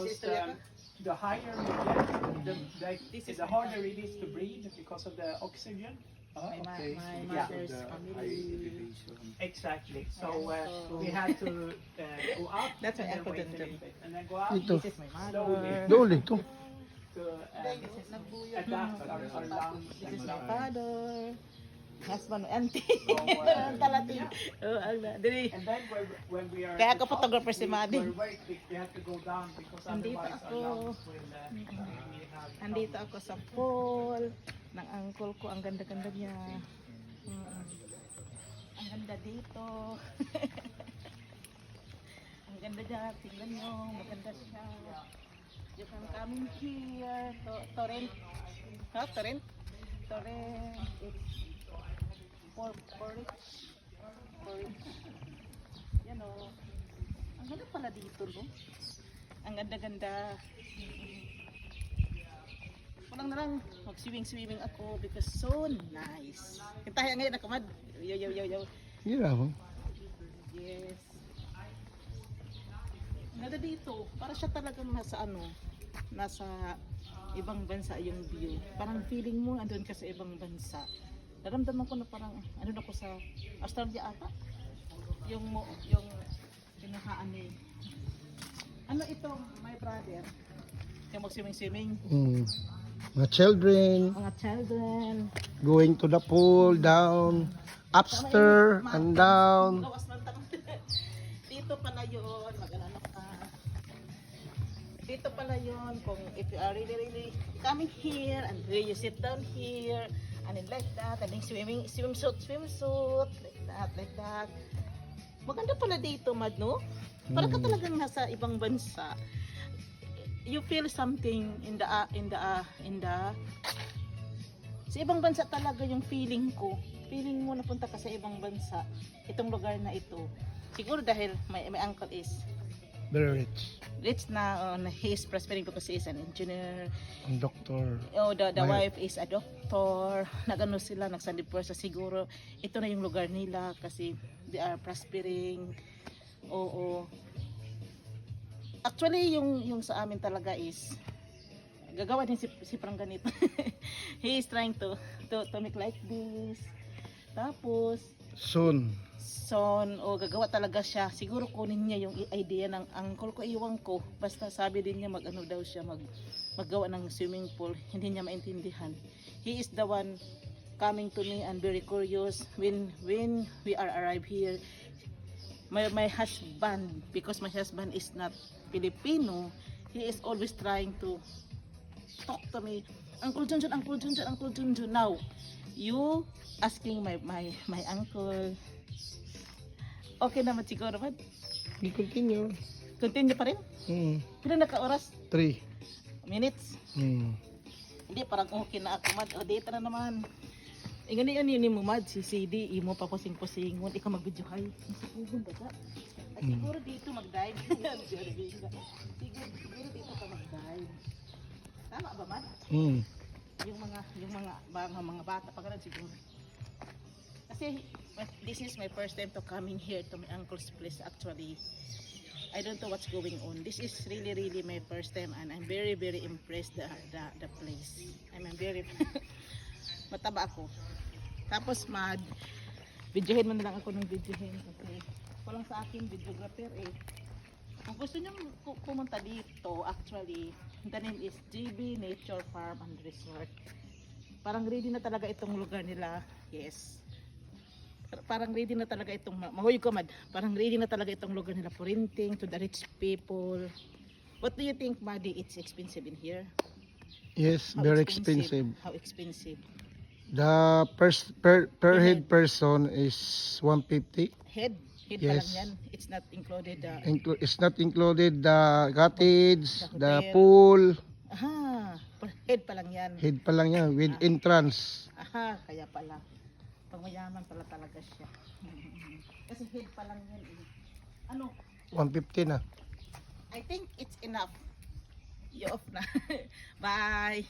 because the higher we get, the harder it is to breathe because of the oxygen. My Yeah. mother's family. Exactly. So we had to go up That's why and ako then wait dun a dun. little bit, and then go up Ito. This is my slowly mother. Dole ito. to Nagbuyog adapt na. our lungs. This is and my our- father. Husband, auntie. So, Ang talati. Oh, ang dili. And then when we are Kaya at the ako photographer si top, Madi. we have to go down because Andito otherwise ako. our lungs will we have Andito ako sa pool ng uncle ko. Ang ganda-ganda niya. Ang ganda dito. Ang ganda niya. Tingnan nyo. Maganda siya. You can come in here. Torrent. Ha? Torrent? Torrent. It's porridge. Porridge. Yan o. Ang ganda pala dito, no? Ang ganda-ganda. Walang na lang mag-swimming ako because so nice. Kita ngayon nakamad. Yo. Gira mo. Yes. Nada dito, para siya talagang nasa ibang bansa yung view. Parang feeling mo andun ka sa ibang bansa. Naramdaman ko na parang andun ako sa Australia ata. Yung pinuhaan ni ano ito, my brother. Yung mag-swimming. Mga children Mga children. going to the pool, down, upstairs and down. Gawas lang tanong. Dito pala yun, mag-alala ka. Dito pala yun, kung if you are really coming here and you sit down here and then like that, and then swimsuit, like that. Maganda pala dito, Mad, no? Para ka talagang nasa ibang bansa. You feel something in the sa ibang bansa talaga yung feeling ko. Feeling mo napunta ka sa ibang bansa. Itong lugar na ito. Siguro dahil my uncle is Very rich. rich na, he is prospering because he is an engineer. Ang doctor. Oh, the wife is a doctor. Nagano sila, nagsandipuersa siguro. Ito na yung lugar nila kasi they are prospering. Oo. Actually, yung sa amin talaga is gagawa din si Prang ganito. He is trying to make like this. Tapos Soon. gagawa talaga siya. Siguro kunin niya yung idea ng uncle ko, iwan ko. Basta sabi din niya mag-ano daw siya, maggawa ng swimming pool. Hindi niya maintindihan. He is the one coming to me and very curious when we are arrived here. My husband, because my husband is not Filipino, he is always trying to talk to me. Uncle Junjun. Now, you asking my uncle. Okay naman siguro, Mad? We continue. Continue pa rin? Pila na ka oras? 3. Minutes? Hindi, parang okay na ako, Mad. O, data na naman. Ingani yun mo, Mad. Si CD, imo pa posing-posingon. Ikaw mag-videohay. Siguro daga. Ay, siguro dito mag-dive. Siguro dito ka mag-dive. Tama ba, Mad? Yung mga bata pa ganun siguro. Kasi this is my first time to coming here to my uncle's place actually. I don't know what's going on. This is really my first time and I'm very impressed the place. I'm very mataba ako. Tapos videohin mo na lang ako ng videohin kasi walang sa akin videographer eh. Kung gusto niyo pumunta dito, actually, the name is GB Nature Farm and Resort. Parang ready na talaga itong lugar nila. Yes. Parang ready na talaga itong, mahuyog ko, Mad. Parang ready na talaga itong lugar nila for renting to the rich people. What do you think, Madi? It's expensive in here? Yes, very expensive. How expensive? The per head person is 150. Head pa lang Yes. yan. It's not included. It's not included the cottage, the hotel. pool. Aha, per head pa lang yan. Head pa lang yan with entrance. Aha, kaya pala. Pag mayaman pala talaga siya. Kasi head pa lang yan eh. Ano? 150 na. I think it's enough. You off na. Bye.